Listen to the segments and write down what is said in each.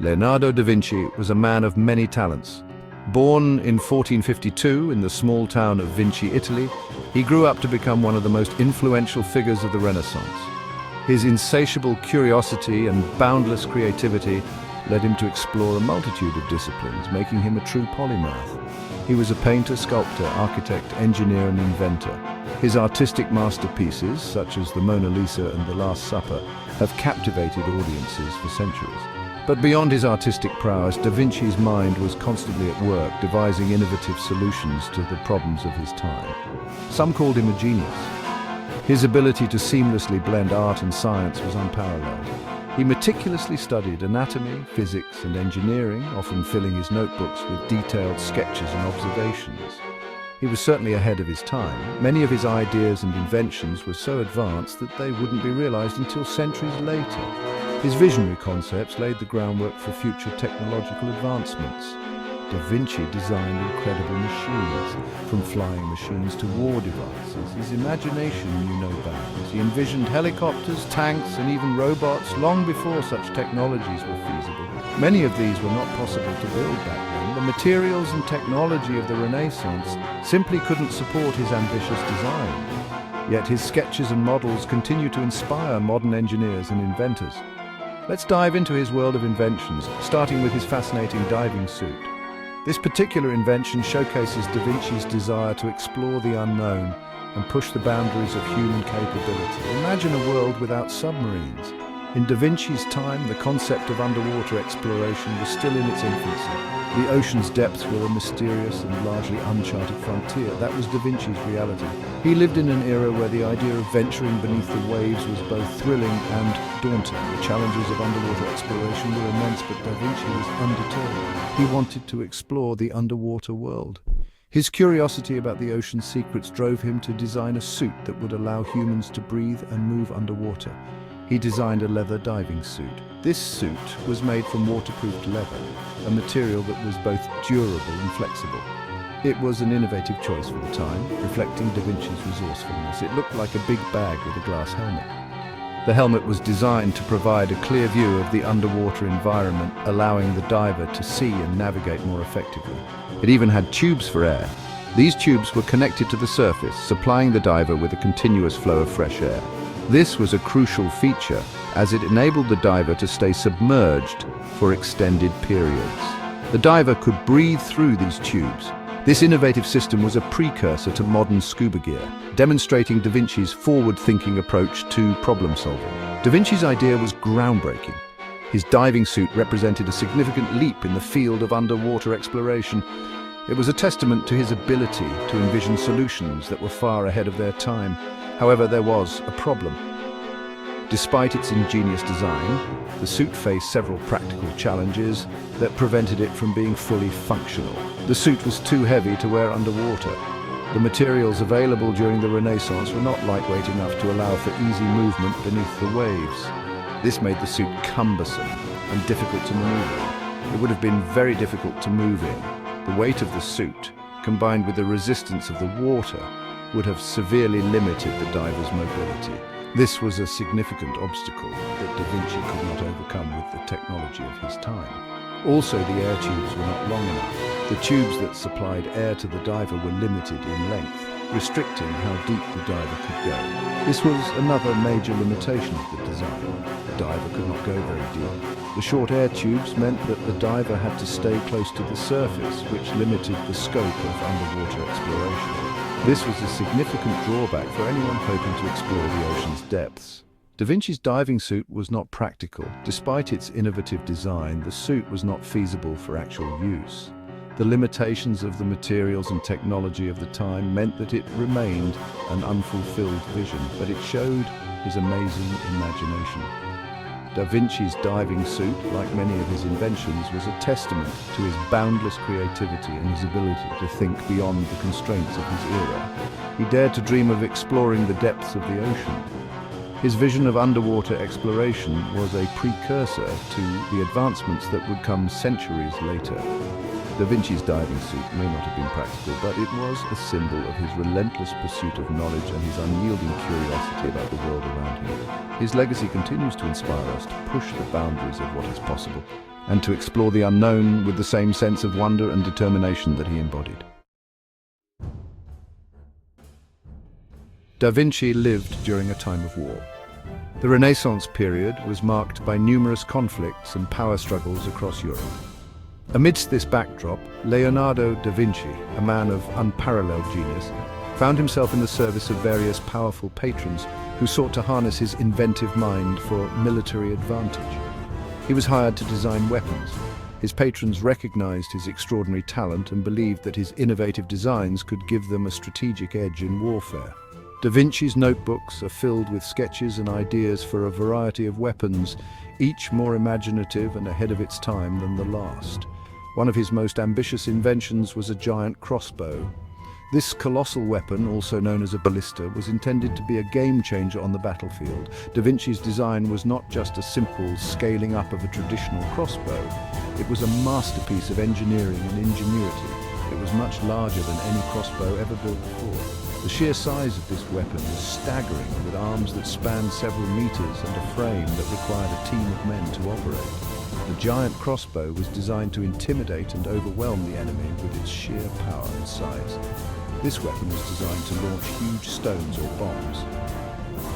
Leonardo da Vinci was a man of many talents. Born in 1452 in the small town of Vinci, Italy, he grew up to become one of the most influential figures of the Renaissance. His insatiable curiosity and boundless creativity led him to explore a multitude of disciplines, making him a true polymath. He was a painter, sculptor, architect, engineer, and inventor. His artistic masterpieces, such as the Mona Lisa and the Last Supper, have captivated audiences for centuries. But beyond his artistic prowess, Da Vinci's mind was constantly at work, devising innovative solutions to the problems of his time. Some called him a genius. His ability to seamlessly blend art and science was unparalleled. He meticulously studied anatomy, physics, and engineering, often filling his notebooks with detailed sketches and observations. He was certainly ahead of his time. Many of his ideas and inventions were so advanced that they wouldn't be realized until centuries later. His visionary concepts laid the groundwork for future technological advancements. Da Vinci designed incredible machines, from flying machines to war devices. His imagination knew no bounds. He envisioned helicopters, tanks, and even robots long before such technologies were feasible. Many of these were not possible to build back then. The materials and technology of the Renaissance simply couldn't support his ambitious design. Yet his sketches and models continue to inspire modern engineers and inventors. Let's dive into his world of inventions, starting with his fascinating diving suit. This particular invention showcases Da Vinci's desire to explore the unknown and push the boundaries of human capability. Imagine a world without submarines. In Da Vinci's time, the concept of underwater exploration was still in its infancy. The ocean's depths were a mysterious and largely uncharted frontier. That was Da Vinci's reality. He lived in an era where the idea of venturing beneath the waves was both thrilling and daunting. The challenges of underwater exploration were immense, but Da Vinci was undeterred. He wanted to explore the underwater world. His curiosity about the ocean's secrets drove him to design a suit that would allow humans to breathe and move underwater. He designed a leather diving suit. This suit was made from waterproofed leather, a material that was both durable and flexible. It was an innovative choice for the time, reflecting Da Vinci's resourcefulness. It looked like a big bag with a glass helmet. The helmet was designed to provide a clear view of the underwater environment, allowing the diver to see and navigate more effectively. It even had tubes for air. These tubes were connected to the surface, supplying the diver with a continuous flow of fresh air. This was a crucial feature, as it enabled the diver to stay submerged for extended periods. The diver could breathe through these tubes. This innovative system was a precursor to modern scuba gear, demonstrating Da Vinci's forward-thinking approach to problem-solving. Da Vinci's idea was groundbreaking. His diving suit represented a significant leap in the field of underwater exploration. It was a testament to his ability to envision solutions that were far ahead of their time. However, there was a problem. Despite its ingenious design, the suit faced several practical challenges that prevented it from being fully functional. The suit was too heavy to wear underwater. The materials available during the Renaissance were not lightweight enough to allow for easy movement beneath the waves. This made the suit cumbersome and difficult to maneuver. It would have been very difficult to move in. The weight of the suit, combined with the resistance of the water, would have severely limited the diver's mobility. This was a significant obstacle that Da Vinci could not overcome with the technology of his time. Also, the air tubes were not long enough. The tubes that supplied air to the diver were limited in length, restricting how deep the diver could go. This was another major limitation of the design. The diver could not go very deep. The short air tubes meant that the diver had to stay close to the surface, which limited the scope of underwater exploration. This was a significant drawback for anyone hoping to explore the ocean's depths. Da Vinci's diving suit was not practical. Despite its innovative design, the suit was not feasible for actual use. The limitations of the materials and technology of the time meant that it remained an unfulfilled vision, but it showed his amazing imagination. Da Vinci's diving suit, like many of his inventions, was a testament to his boundless creativity and his ability to think beyond the constraints of his era. He dared to dream of exploring the depths of the ocean. His vision of underwater exploration was a precursor to the advancements that would come centuries later. Da Vinci's diving suit may not have been practical, but it was a symbol of his relentless pursuit of knowledge and his unyielding curiosity about the world around him. His legacy continues to inspire us to push the boundaries of what is possible and to explore the unknown with the same sense of wonder and determination that he embodied. Da Vinci lived during a time of war. The Renaissance period was marked by numerous conflicts and power struggles across Europe. Amidst this backdrop, Leonardo da Vinci, a man of unparalleled genius, found himself in the service of various powerful patrons who sought to harness his inventive mind for military advantage. He was hired to design weapons. His patrons recognized his extraordinary talent and believed that his innovative designs could give them a strategic edge in warfare. Da Vinci's notebooks are filled with sketches and ideas for a variety of weapons, each more imaginative and ahead of its time than the last. One of his most ambitious inventions was a giant crossbow. This colossal weapon, also known as a ballista, was intended to be a game-changer on the battlefield. Da Vinci's design was not just a simple scaling up of a traditional crossbow. It was a masterpiece of engineering and ingenuity. It was much larger than any crossbow ever built before. The sheer size of this weapon was staggering, with arms that spanned several meters and a frame that required a team of men to operate. The giant crossbow was designed to intimidate and overwhelm the enemy with its sheer power and size. This weapon was designed to launch huge stones or bombs.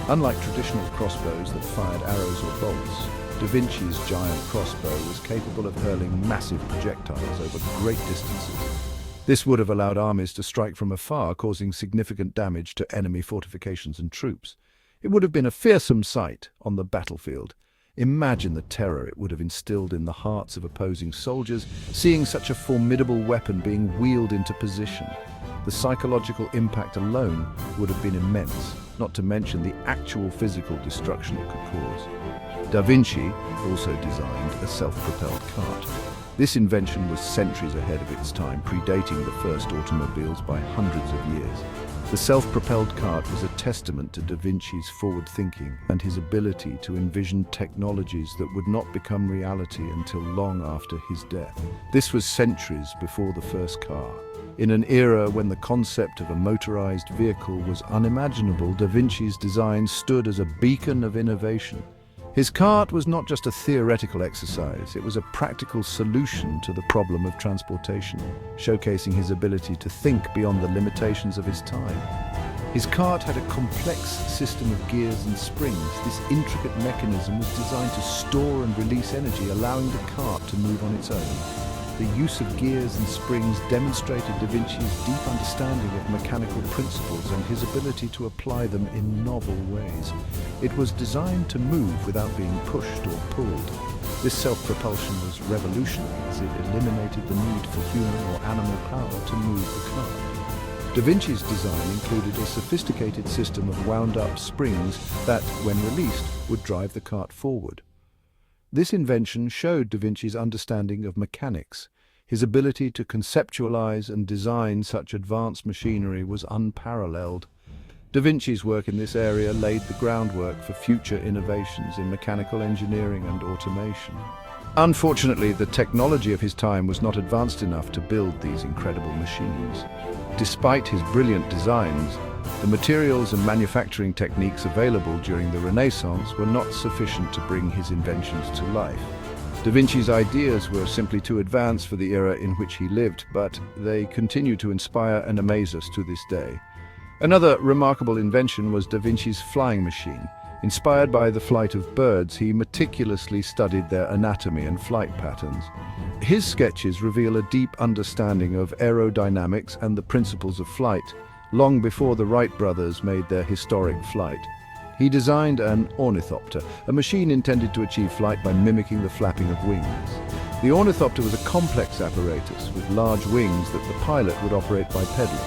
Unlike traditional crossbows that fired arrows or bolts, Da Vinci's giant crossbow was capable of hurling massive projectiles over great distances. This would have allowed armies to strike from afar, causing significant damage to enemy fortifications and troops. It would have been a fearsome sight on the battlefield. Imagine the terror it would have instilled in the hearts of opposing soldiers, seeing such a formidable weapon being wheeled into position. The psychological impact alone would have been immense, not to mention the actual physical destruction it could cause. Da Vinci also designed a self-propelled cart. This invention was centuries ahead of its time, predating the first automobiles by hundreds of years. The self-propelled cart was a testament to Da Vinci's forward thinking and his ability to envision technologies that would not become reality until long after his death. This was centuries before the first car. In an era when the concept of a motorized vehicle was unimaginable, Da Vinci's design stood as a beacon of innovation. His cart was not just a theoretical exercise, it was a practical solution to the problem of transportation, showcasing his ability to think beyond the limitations of his time. His cart had a complex system of gears and springs. This intricate mechanism was designed to store and release energy, allowing the cart to move on its own. The use of gears and springs demonstrated Da Vinci's deep understanding of mechanical principles and his ability to apply them in novel ways. It was designed to move without being pushed or pulled. This self-propulsion was revolutionary as it eliminated the need for human or animal power to move the cart. Da Vinci's design included a sophisticated system of wound-up springs that, when released, would drive the cart forward. This invention showed Da Vinci's understanding of mechanics. His ability to conceptualize and design such advanced machinery was unparalleled. Da Vinci's work in this area laid the groundwork for future innovations in mechanical engineering and automation. Unfortunately, the technology of his time was not advanced enough to build these incredible machines. Despite his brilliant designs, the materials and manufacturing techniques available during the Renaissance were not sufficient to bring his inventions to life. Da Vinci's ideas were simply too advanced for the era in which he lived, but they continue to inspire and amaze us to this day. Another remarkable invention was Da Vinci's flying machine. Inspired by the flight of birds, he meticulously studied their anatomy and flight patterns. His sketches reveal a deep understanding of aerodynamics and the principles of flight, long before the Wright brothers made their historic flight. He designed an ornithopter, a machine intended to achieve flight by mimicking the flapping of wings. The ornithopter was a complex apparatus with large wings that the pilot would operate by pedaling.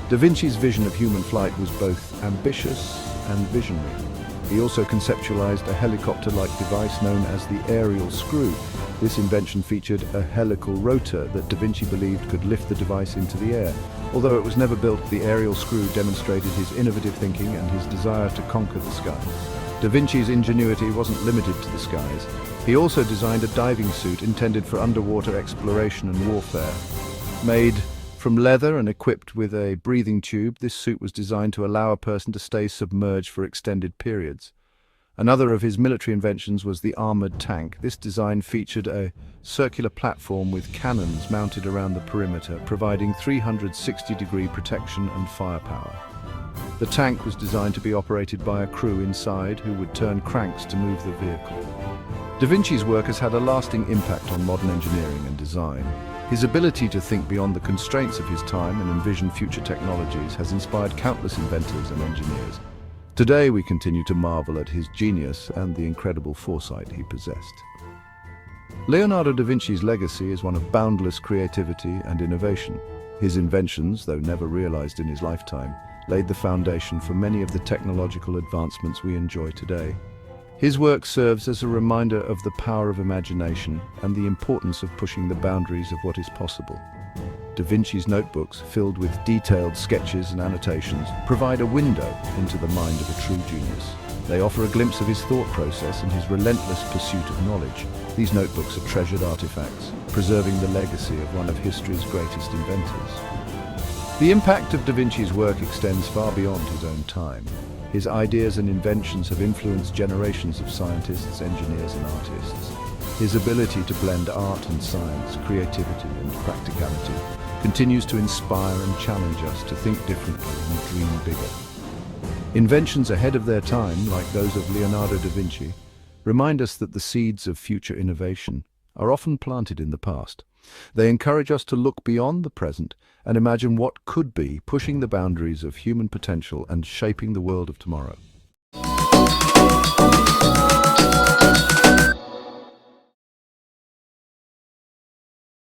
Da Vinci's vision of human flight was both ambitious and visionary. He also conceptualized a helicopter-like device known as the aerial screw. This invention featured a helical rotor that Da Vinci believed could lift the device into the air. Although it was never built, the aerial screw demonstrated his innovative thinking and his desire to conquer the skies. Da Vinci's ingenuity wasn't limited to the skies. He also designed a diving suit intended for underwater exploration and warfare. Made from leather and equipped with a breathing tube, this suit was designed to allow a person to stay submerged for extended periods. Another of his military inventions was the armored tank. This design featured a circular platform with cannons mounted around the perimeter, providing 360-degree protection and firepower. The tank was designed to be operated by a crew inside who would turn cranks to move the vehicle. Da Vinci's work has had a lasting impact on modern engineering and design. His ability to think beyond the constraints of his time and envision future technologies has inspired countless inventors and engineers. Today we continue to marvel at his genius and the incredible foresight he possessed. Leonardo da Vinci's legacy is one of boundless creativity and innovation. His inventions, though never realized in his lifetime, laid the foundation for many of the technological advancements we enjoy today. His work serves as a reminder of the power of imagination and the importance of pushing the boundaries of what is possible. Da Vinci's notebooks, filled with detailed sketches and annotations, provide a window into the mind of a true genius. They offer a glimpse of his thought process and his relentless pursuit of knowledge. These notebooks are treasured artifacts, preserving the legacy of one of history's greatest inventors. The impact of Da Vinci's work extends far beyond his own time. His ideas and inventions have influenced generations of scientists, engineers, and artists. His ability to blend art and science, creativity and practicality continues to inspire and challenge us to think differently and dream bigger. Inventions ahead of their time, like those of Leonardo da Vinci, remind us that the seeds of future innovation are often planted in the past. They encourage us to look beyond the present and imagine what could be, pushing the boundaries of human potential and shaping the world of tomorrow.